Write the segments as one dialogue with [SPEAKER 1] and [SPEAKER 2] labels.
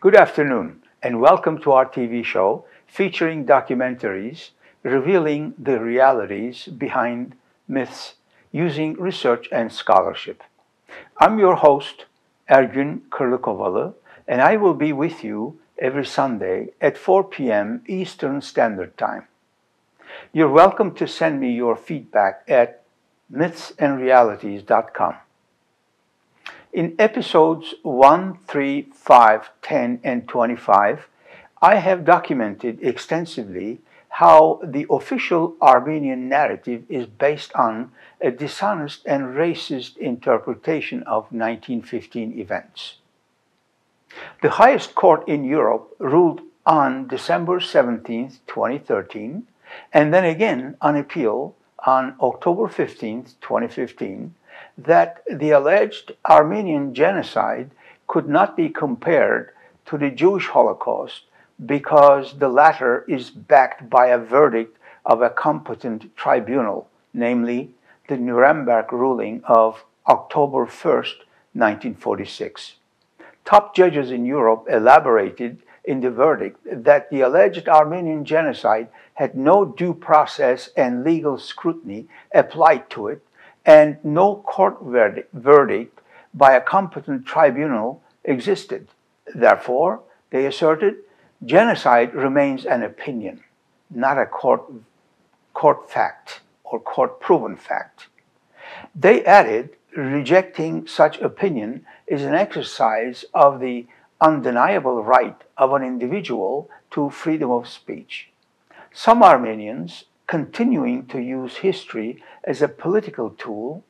[SPEAKER 1] Good afternoon, and welcome to our TV show featuring documentaries revealing the realities behind myths using research and scholarship. I'm your host, Ergün Kırlıkovalı, and I will be with you every Sunday at 4 p.m. Eastern Standard Time. You're welcome to send me your feedback at mythsandrealities.com. In episodes 1, 3, 5, 10, and 25, I have documented extensively how the official Armenian narrative is based on a dishonest and racist interpretation of 1915 events. The highest court in Europe ruled on December 17, 2013, and then again on appeal on October 15, 2015, that the alleged Armenian Genocide could not be compared to the Jewish Holocaust because the latter is backed by a verdict of a competent tribunal, namely the Nuremberg ruling of October 1, 1946. Top judges in Europe elaborated in the verdict that the alleged Armenian Genocide had no due process and legal scrutiny applied to it, and no court verdict by a competent tribunal existed. Therefore, they asserted, genocide remains an opinion, not a court fact or court-proven fact. They added, rejecting such opinion is an exercise of the undeniable right of an individual to freedom of speech. Some Armenians, continuing to use history as a political tool,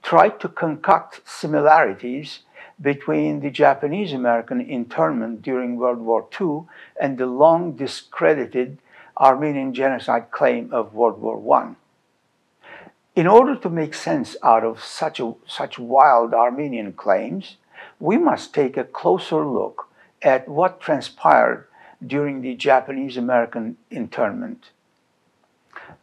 [SPEAKER 1] tried to concoct similarities between the Japanese-American internment during World War II and the long-discredited Armenian genocide claim of World War I. In order to make sense out of such wild Armenian claims, we must take a closer look at what transpired during the Japanese-American internment.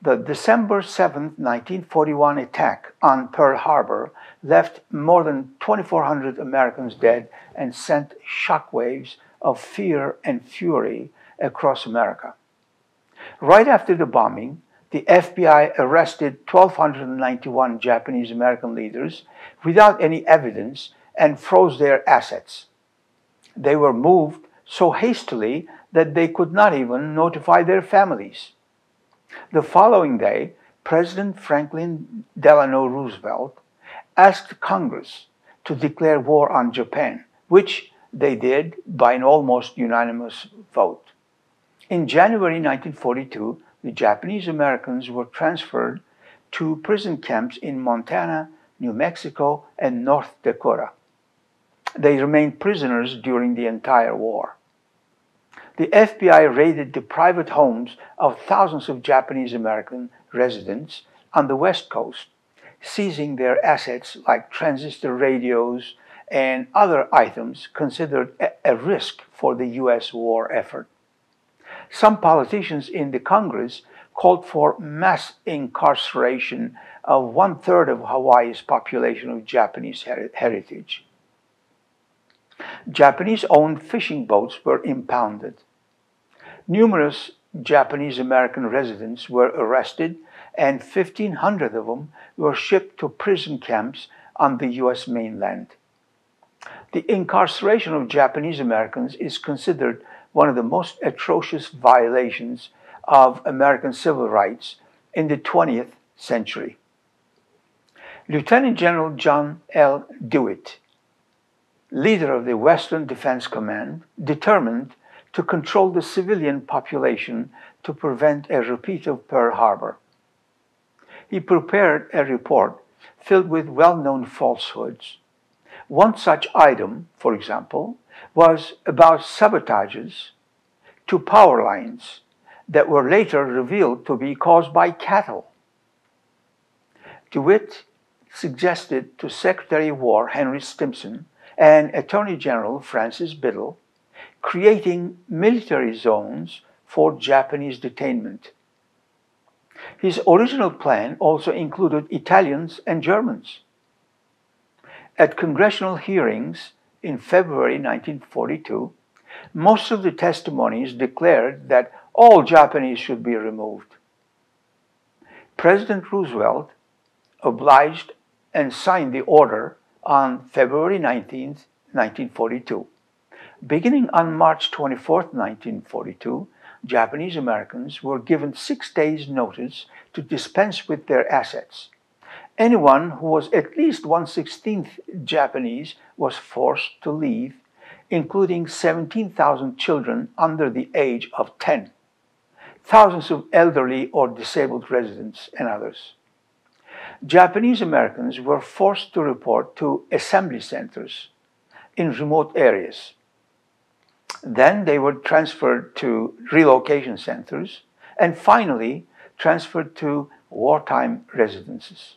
[SPEAKER 1] The December 7, 1941 attack on Pearl Harbor left more than 2,400 Americans dead and sent shockwaves of fear and fury across America. Right after the bombing, the FBI arrested 1,291 Japanese American leaders without any evidence and froze their assets. They were moved so hastily that they could not even notify their families. The following day, President Franklin Delano Roosevelt asked Congress to declare war on Japan, which they did by an almost unanimous vote. In January 1942, the Japanese Americans were transferred to prison camps in Montana, New Mexico, and North Dakota. They remained prisoners during the entire war. The FBI raided the private homes of thousands of Japanese American residents on the West Coast, seizing their assets like transistor radios and other items considered a risk for the U.S. war effort. Some politicians in the Congress called for mass incarceration of 1/3 of Hawaii's population of Japanese heritage. Japanese-owned fishing boats were impounded. Numerous Japanese American residents were arrested, and 1,500 of them were shipped to prison camps on the U.S. mainland. The incarceration of Japanese Americans is considered one of the most atrocious violations of American civil rights in the 20th century. Lieutenant General John L. DeWitt, leader of the Western Defense Command, determined to control the civilian population to prevent a repeat of Pearl Harbor. He prepared a report filled with well-known falsehoods. One such item, for example, was about sabotages to power lines that were later revealed to be caused by cattle. DeWitt suggested to Secretary of War Henry Stimson and Attorney General Francis Biddle creating military zones for Japanese detainment. His original plan also included Italians and Germans. At congressional hearings in February 1942, Most of the testimonies declared that all Japanese should be removed. President Roosevelt obliged and signed the order on February 19, 1942. Beginning on March 24, 1942, Japanese Americans were given 6 days' notice to dispense with their assets. Anyone who was at least 1/16 Japanese was forced to leave, including 17,000 children under the age of 10, thousands of elderly or disabled residents, and others. Japanese Americans were forced to report to assembly centers in remote areas. Then they were transferred to relocation centers, and finally transferred to wartime residences.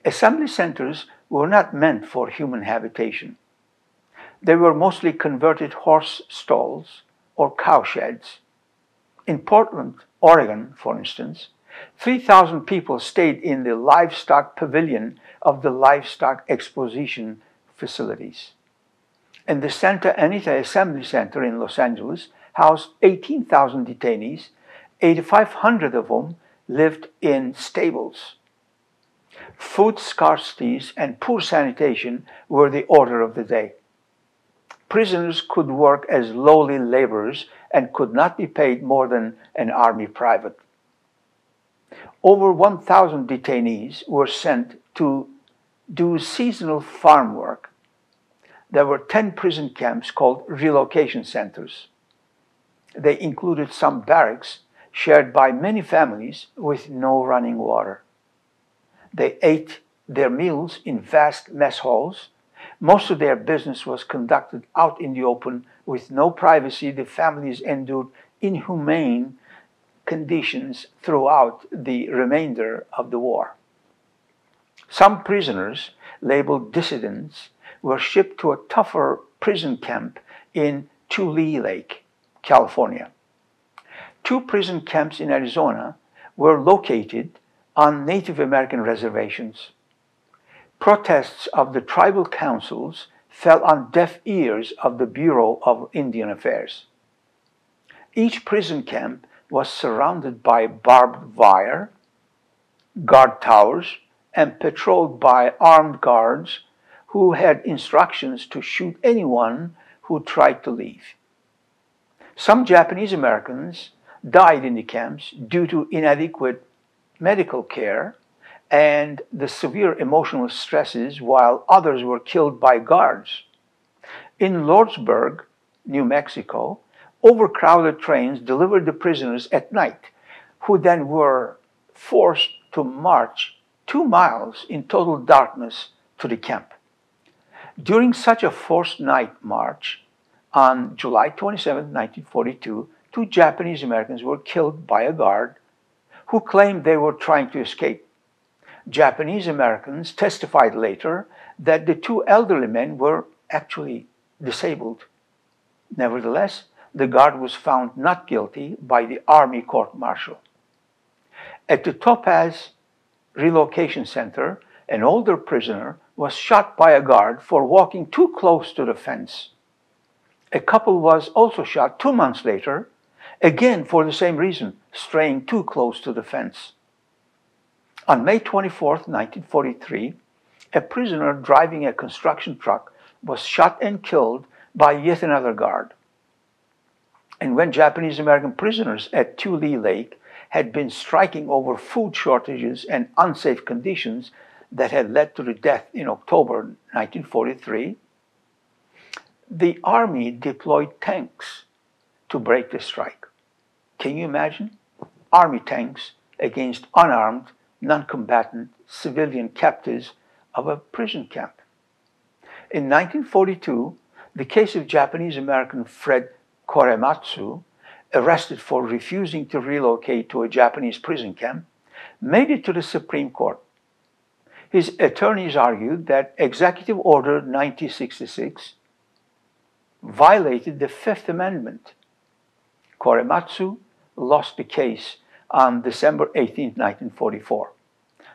[SPEAKER 1] Assembly centers were not meant for human habitation. They were mostly converted horse stalls or cow sheds. In Portland, Oregon, for instance, 3,000 people stayed in the livestock pavilion of the livestock exposition facilities. And the Santa Anita Assembly Center in Los Angeles housed 18,000 detainees, 8,500 of whom lived in stables. Food scarcities and poor sanitation were the order of the day. Prisoners could work as lowly laborers and could not be paid more than an army private. Over 1,000 detainees were sent to do seasonal farm work. There were 10 prison camps called relocation centers. They included some barracks shared by many families with no running water. They ate their meals in vast mess halls. Most of their business was conducted out in the open with no privacy. The families endured inhumane conditions throughout the remainder of the war. Some prisoners, labeled dissidents, were shipped to a tougher prison camp in Tule Lake, California. 2 prison camps in Arizona were located on Native American reservations. Protests of the tribal councils fell on deaf ears of the Bureau of Indian Affairs. Each prison camp was surrounded by barbed wire, guard towers, and patrolled by armed guards who had instructions to shoot anyone who tried to leave. Some Japanese Americans died in the camps due to inadequate medical care and the severe emotional stresses, while others were killed by guards. In Lordsburg, New Mexico, overcrowded trains delivered the prisoners at night, who then were forced to march 2 miles in total darkness to the camp. During such a forced night march, on July 27, 1942, 2 Japanese Americans were killed by a guard who claimed they were trying to escape. Japanese Americans testified later that the 2 elderly men were actually disabled. Nevertheless, the guard was found not guilty by the Army court-martial. At the Topaz Relocation Center, an older prisoner was shot by a guard for walking too close to the fence. A couple was also shot 2 months later, again for the same reason, straying too close to the fence. On May 24, 1943, a prisoner driving a construction truck was shot and killed by yet another guard. And when Japanese American prisoners at Tule Lake had been striking over food shortages and unsafe conditions that had led to the death in October 1943, the Army deployed tanks to break the strike. Can you imagine? Army tanks against unarmed, non-combatant civilian captives of a prison camp. In 1942, the case of Japanese American Fred Korematsu, arrested for refusing to relocate to a Japanese prison camp, made it to the Supreme Court. His attorneys argued that Executive Order 9066 violated the Fifth Amendment. Korematsu lost the case on December 18, 1944.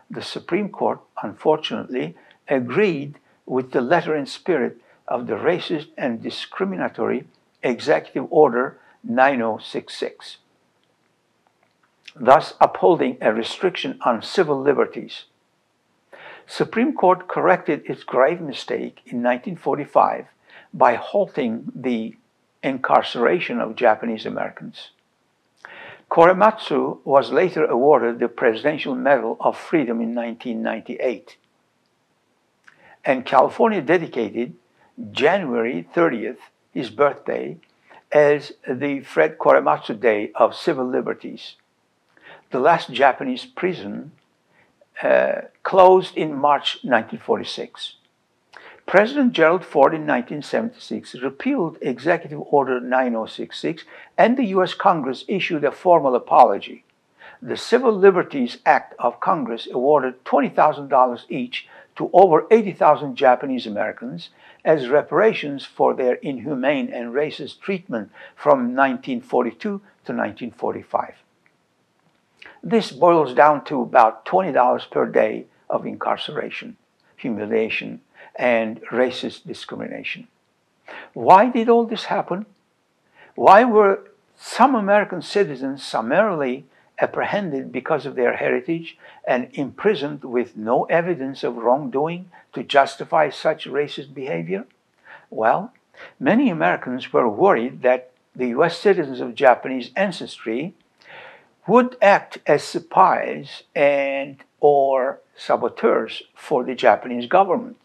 [SPEAKER 1] The Supreme Court, unfortunately, agreed with the letter and spirit of the racist and discriminatory Executive Order 9066, thus upholding a restriction on civil liberties. Supreme Court corrected its grave mistake in 1945 by halting the incarceration of Japanese Americans. Korematsu was later awarded the Presidential Medal of Freedom in 1998. And California dedicated January 30th, his birthday, as the Fred Korematsu Day of Civil Liberties. The last Japanese prison closed in March 1946. President Gerald Ford in 1976 repealed Executive Order 9066, and the U.S. Congress issued a formal apology. The Civil Liberties Act of Congress awarded $20,000 each to over 80,000 Japanese Americans as reparations for their inhumane and racist treatment from 1942 to 1945. This boils down to about $20 per day of incarceration, humiliation, and racist discrimination. Why did all this happen? Why were some American citizens summarily apprehended because of their heritage and imprisoned with no evidence of wrongdoing to justify such racist behavior? Well, many Americans were worried that the U.S. citizens of Japanese ancestry would act as spies and/or saboteurs for the Japanese government.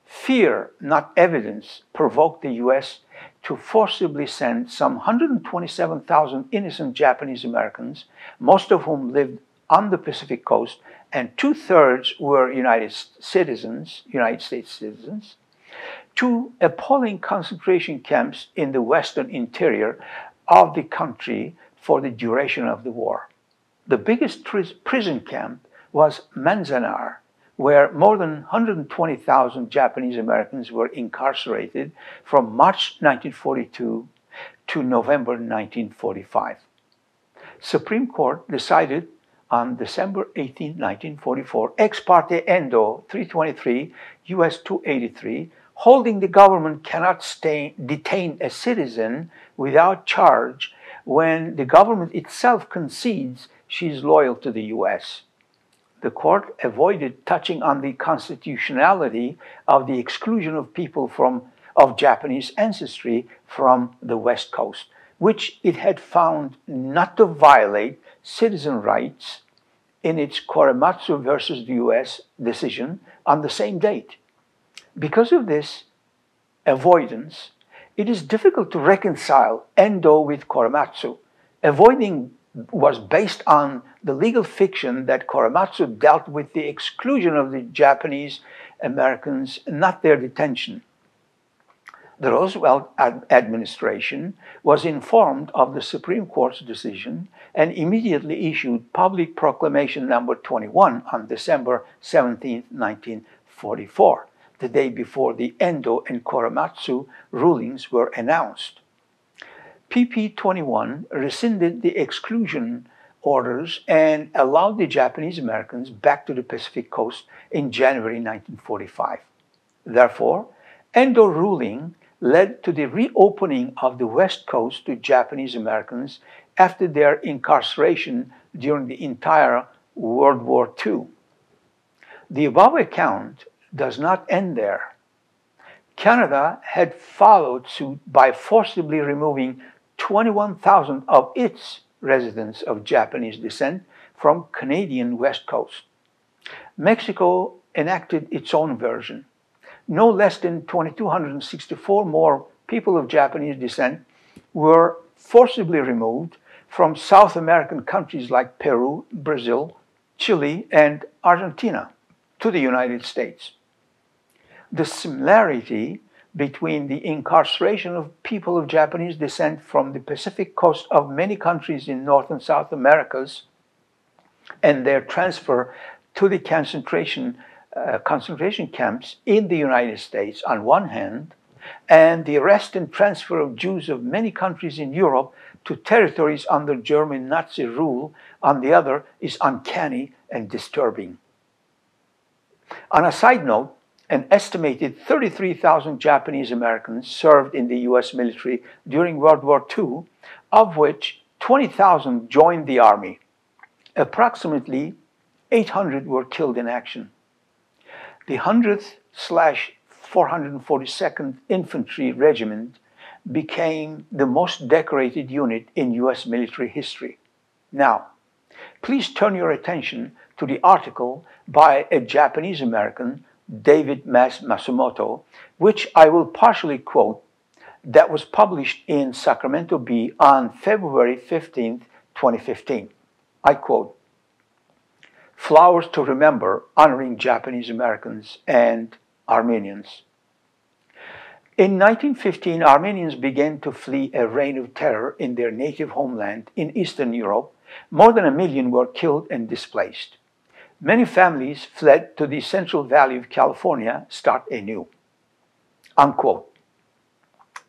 [SPEAKER 1] Fear, not evidence, provoked the U.S. to forcibly send some 127,000 innocent Japanese Americans, most of whom lived on the Pacific coast, and 2/3 were United States citizens, to appalling concentration camps in the western interior of the country for the duration of the war. The biggest prison camp was Manzanar, where more than 120,000 Japanese Americans were incarcerated from March 1942 to November 1945. Supreme Court decided on December 18, 1944, ex parte Endo 323, U.S. 283, holding the government cannot detain a citizen without charge when the government itself concedes she is loyal to the U.S. The court avoided touching on the constitutionality of the exclusion of people of Japanese ancestry from the West Coast, which it had found not to violate citizen rights in its Korematsu versus the U.S. decision on the same date. Because of this avoidance, it is difficult to reconcile Endo with Korematsu. Avoiding was based on the legal fiction that Korematsu dealt with the exclusion of the Japanese Americans, not their detention. The Roosevelt administration was informed of the Supreme Court's decision and immediately issued Public Proclamation number 21 on December 17, 1944, the day before the Endo and Korematsu rulings were announced. PP 21 rescinded the exclusion orders and allowed the Japanese Americans back to the Pacific coast in January 1945. Therefore, Endo ruling led to the reopening of the West Coast to Japanese Americans after their incarceration during the entire World War II. The above account does not end there. Canada had followed suit by forcibly removing 21,000 of its residents of Japanese descent from Canadian West Coast. Mexico enacted its own version. No less than 2,264 more people of Japanese descent were forcibly removed from South American countries like Peru, Brazil, Chile, and Argentina to the United States. The similarity between the incarceration of people of Japanese descent from the Pacific coast of many countries in North and South Americas and their transfer to the concentration camps in the United States on one hand, and the arrest and transfer of Jews of many countries in Europe to territories under German Nazi rule on the other is uncanny and disturbing. On a side note, An estimated 33,000 Japanese Americans served in the US military during World War II, of which 20,000 joined the army. Approximately 800 were killed in action. The 100th/442nd Infantry Regiment became the most decorated unit in US military history. Now, please turn your attention to the article by a Japanese American, David Matsumoto, which I will partially quote, that was published in Sacramento Bee on February 15, 2015. I quote, "Flowers to Remember Honoring Japanese Americans and Armenians." In 1915, Armenians began to flee a reign of terror in their native homeland in Eastern Europe. More than 1 million were killed and displaced. Many families fled to the Central Valley of California, start anew. Unquote.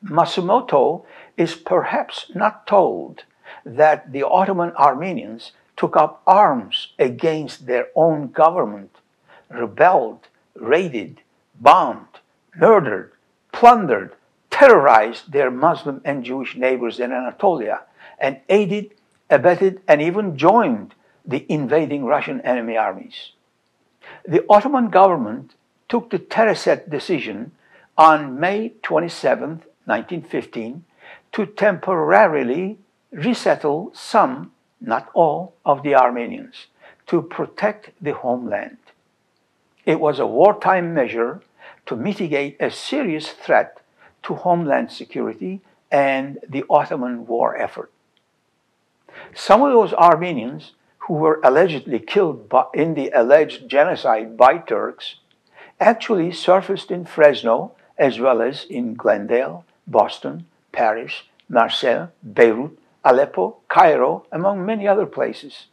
[SPEAKER 1] Matsumoto is perhaps not told that the Ottoman-Armenians took up arms against their own government, rebelled, raided, bombed, murdered, plundered, terrorized their Muslim and Jewish neighbors in Anatolia, and aided, abetted, and even joined the invading Russian enemy armies. The Ottoman government took the Tereset decision on May 27, 1915, to temporarily resettle some, not all, of the Armenians to protect the homeland. It was a wartime measure to mitigate a serious threat to homeland security and the Ottoman war effort. Some of those Armenians who were allegedly killed in the alleged genocide by Turks actually surfaced in Fresno as well as in Glendale, Boston, Paris, Marseille, Beirut, Aleppo, Cairo, among many other places.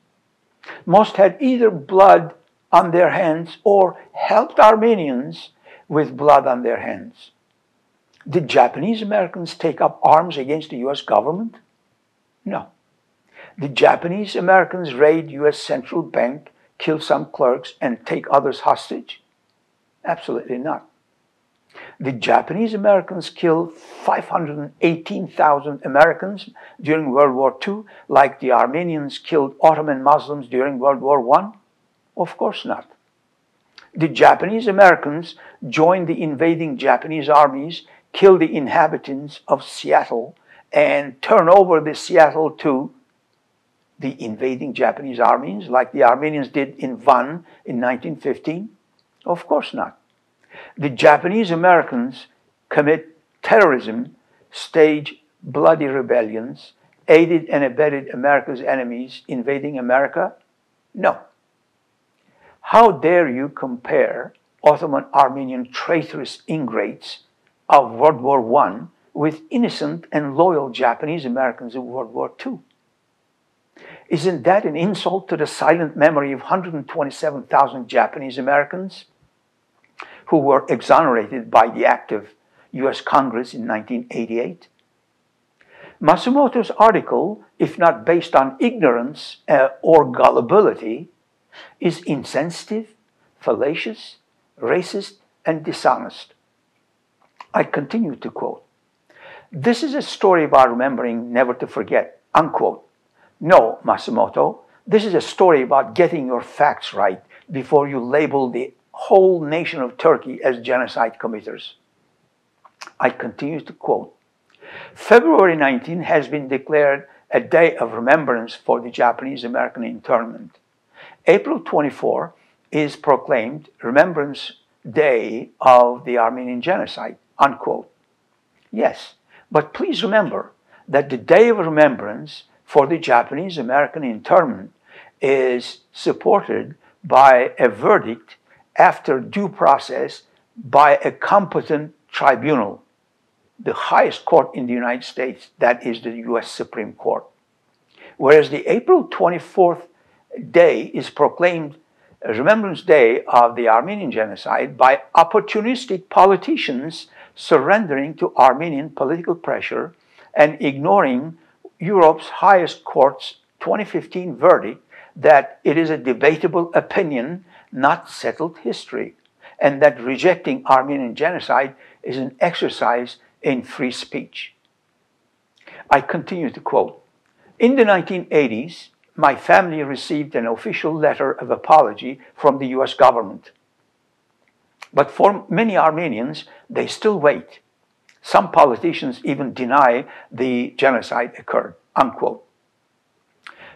[SPEAKER 1] Most had either blood on their hands or helped Armenians with blood on their hands. Did Japanese Americans take up arms against the US government? No. Did Japanese Americans raid US Central Bank, kill some clerks, and take others hostage? Absolutely not. Did Japanese Americans kill 518,000 Americans during World War II, like the Armenians killed Ottoman Muslims during World War I? Of course not. Did Japanese Americans join the invading Japanese armies, kill the inhabitants of Seattle, and turn over the Seattle to the invading Japanese armies, like the Armenians did in Van in 1915? Of course not. Did Japanese Americans commit terrorism, stage bloody rebellions, aided and abetted America's enemies invading America? No. How dare you compare Ottoman-Armenian traitorous ingrates of World War I with innocent and loyal Japanese Americans of World War II? Isn't that an insult to the silent memory of 127,000 Japanese Americans who were exonerated by the act of US Congress in 1988? Matsumoto's article, if not based on ignorance or gullibility, is insensitive, fallacious, racist, and dishonest. I continue to quote, "This is a story about remembering never to forget," unquote. No, Matsumoto, this is a story about getting your facts right before you label the whole nation of Turkey as genocide committers. I continue to quote, "February 19 has been declared a day of remembrance for the Japanese American internment. April 24 is proclaimed Remembrance Day of the Armenian Genocide," unquote. Yes, but please remember that the Day of Remembrance for the Japanese American internment is supported by a verdict after due process by a competent tribunal, the highest court in the United States, that is the US Supreme Court. Whereas the April 24th day is proclaimed a Remembrance Day of the Armenian Genocide by opportunistic politicians surrendering to Armenian political pressure and ignoring Europe's highest court's 2015 verdict that it is a debatable opinion, not settled history. and that rejecting Armenian genocide is an exercise in free speech. I continue to quote, "In the 1980s, my family received an official letter of apology from the US government. But for many Armenians, they still wait. Some politicians even deny the genocide occurred," unquote.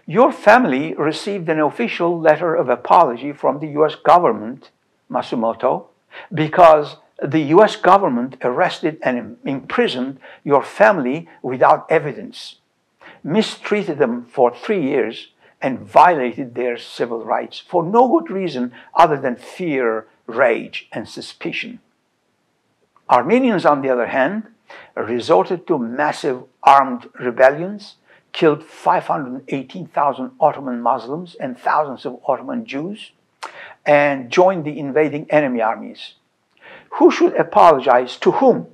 [SPEAKER 1] Your family received an official letter of apology from the US government, Matsumoto, because the US government arrested and imprisoned your family without evidence, mistreated them for 3 years, and violated their civil rights for no good reason other than fear, rage, and suspicion. Armenians, on the other hand, resorted to massive armed rebellions, killed 518,000 Ottoman Muslims and thousands of Ottoman Jews, and joined the invading enemy armies. Who should apologize to whom?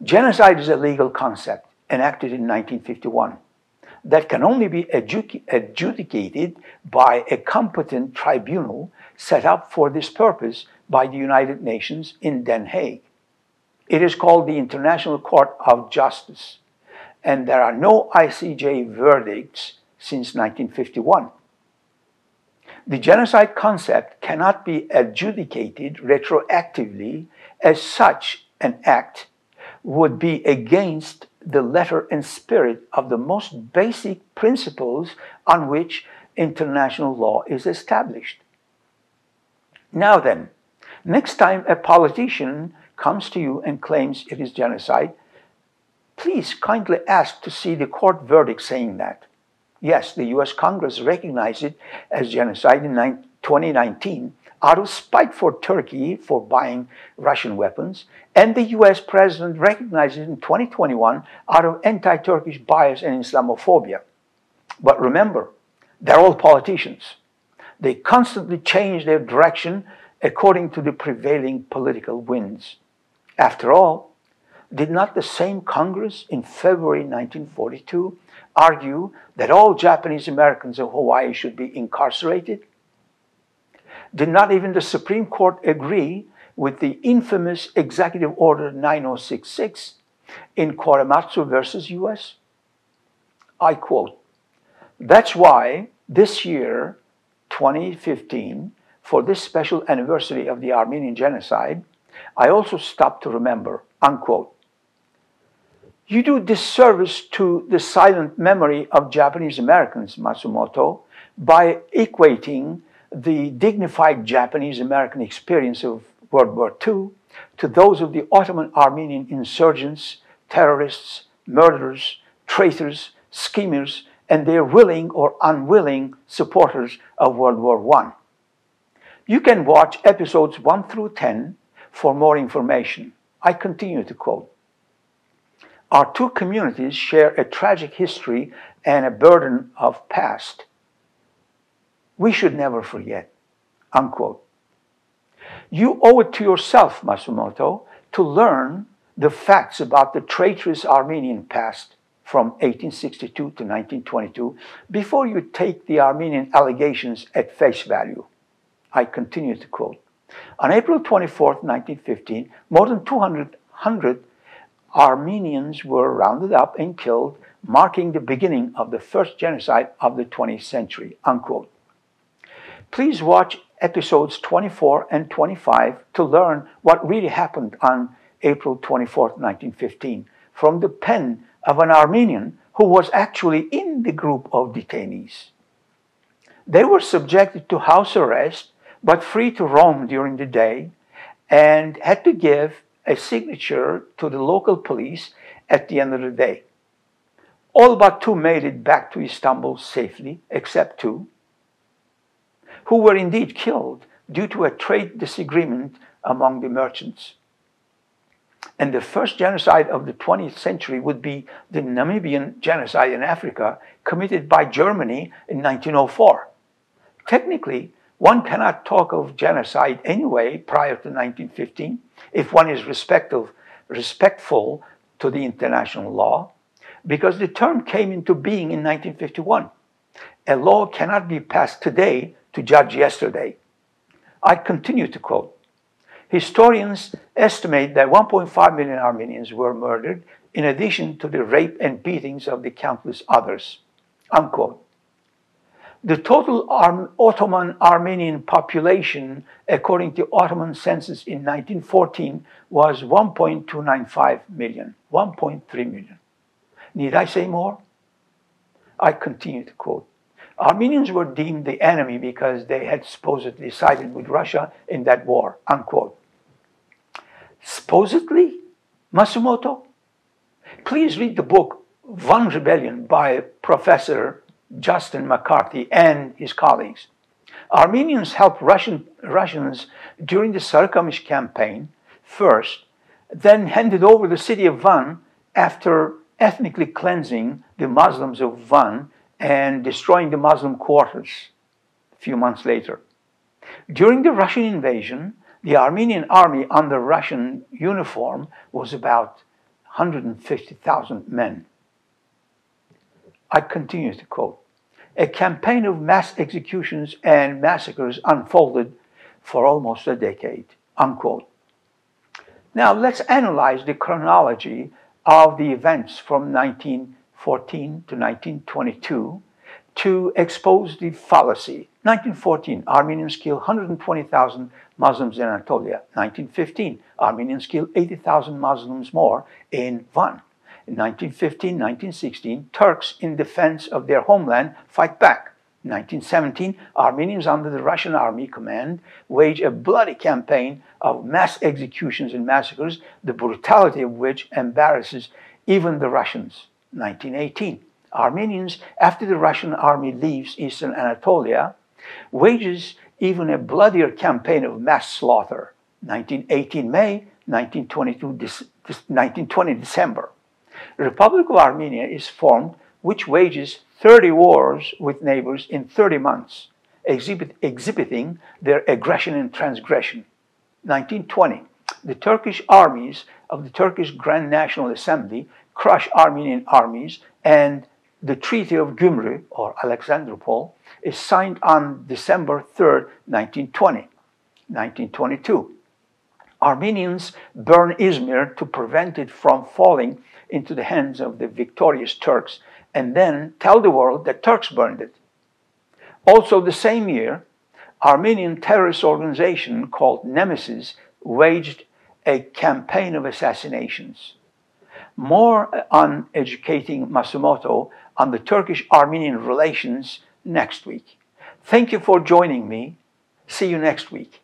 [SPEAKER 1] Genocide is a legal concept enacted in 1951 that can only be adjudicated by a competent tribunal set up for this purpose by the United Nations in Den Haag. It is called the International Court of Justice, and there are no ICJ verdicts since 1951. The genocide concept cannot be adjudicated retroactively, as such an act would be against the letter and spirit of the most basic principles on which international law is established. Now then, next time a politician comes to you and claims it is genocide, please kindly ask to see the court verdict saying that. Yes, the US Congress recognized it as genocide in 2019 out of spite for Turkey for buying Russian weapons, and the US president recognized it in 2021 out of anti-Turkish bias and Islamophobia. But remember, they're all politicians. They constantly change their direction according to the prevailing political winds. After all, did not the same Congress in February 1942 argue that all Japanese Americans of Hawaii should be incarcerated? Did not even the Supreme Court agree with the infamous Executive Order 9066 in Korematsu versus US? I quote, "That's why this year, 2015, for this special anniversary of the Armenian Genocide, I also stopped to remember," unquote. You do disservice to the silent memory of Japanese Americans, Matsumoto, by equating the dignified Japanese American experience of World War II to those of the Ottoman-Armenian insurgents, terrorists, murderers, traitors, schemers, and their willing or unwilling supporters of World War I. You can watch episodes 1 through 10 for more information. I continue to quote, "Our two communities share a tragic history and a burden of past. We should never forget," unquote. You owe it to yourself, Matsumoto, to learn the facts about the traitorous Armenian past from 1862 to 1922 before you take the Armenian allegations at face value. I continue to quote, "On April 24, 1915, more than 200 Armenians were rounded up and killed, marking the beginning of the first genocide of the 20th century," unquote. Please watch episodes 24 and 25 to learn what really happened on April 24, 1915, from the pen of an Armenian who was actually in the group of detainees. They were subjected to house arrest, but free to roam during the day, and had to give a signature to the local police at the end of the day. All but 2 made it back to Istanbul safely, except 2, who were indeed killed due to a trade disagreement among the merchants. And the first genocide of the 20th century would be the Namibian genocide in Africa, committed by Germany in 1904. Technically, one cannot talk of genocide anyway prior to 1915 if one is respectful to the international law, because the term came into being in 1951. A law cannot be passed today to judge yesterday. I continue to quote, historians estimate that 1.5 million Armenians were murdered in addition to the rape and beatings of the countless others, unquote. The total Ottoman-Armenian population, according to Ottoman census in 1914, was 1.295 million, 1.3 million. Need I say more? I continue to quote, Armenians were deemed the enemy because they had supposedly sided with Russia in that war, unquote. Supposedly? Matsumoto? Please read the book One Rebellion by Professor Justin McCarthy and his colleagues. Armenians helped Russians during the Sarıkamış campaign first, then handed over the city of Van after ethnically cleansing the Muslims of Van and destroying the Muslim quarters a few months later. During the Russian invasion, the Armenian army under Russian uniform was about 150,000 men. I continue to quote, a campaign of mass executions and massacres unfolded for almost a decade, unquote. Now let's analyze the chronology of the events from 1914 to 1922 to expose the fallacy. 1914, Armenians killed 120,000 Muslims in Anatolia. 1915, Armenians killed 80,000 Muslims more in Van. In 1915, 1916, Turks in defense of their homeland fight back. In 1917, Armenians under the Russian army command wage a bloody campaign of mass executions and massacres, the brutality of which embarrasses even the Russians. 1918, Armenians, after the Russian army leaves eastern Anatolia, wages even a bloodier campaign of mass slaughter. 1918 May, 1920 December. The Republic of Armenia is formed, which wages 30 wars with neighbors in 30 months, exhibiting their aggression and transgression. 1920, the Turkish armies of the Turkish Grand National Assembly crush Armenian armies, and the Treaty of Gümrü, or Alexandropol, is signed on December 3, 1920. 1922, Armenians burn Izmir to prevent it from falling into the hands of the victorious Turks, and then tell the world that Turks burned it. Also the same year, Armenian terrorist organization called Nemesis waged a campaign of assassinations. More on educating Matsumoto on the Turkish-Armenian relations next week. Thank you for joining me. See you next week.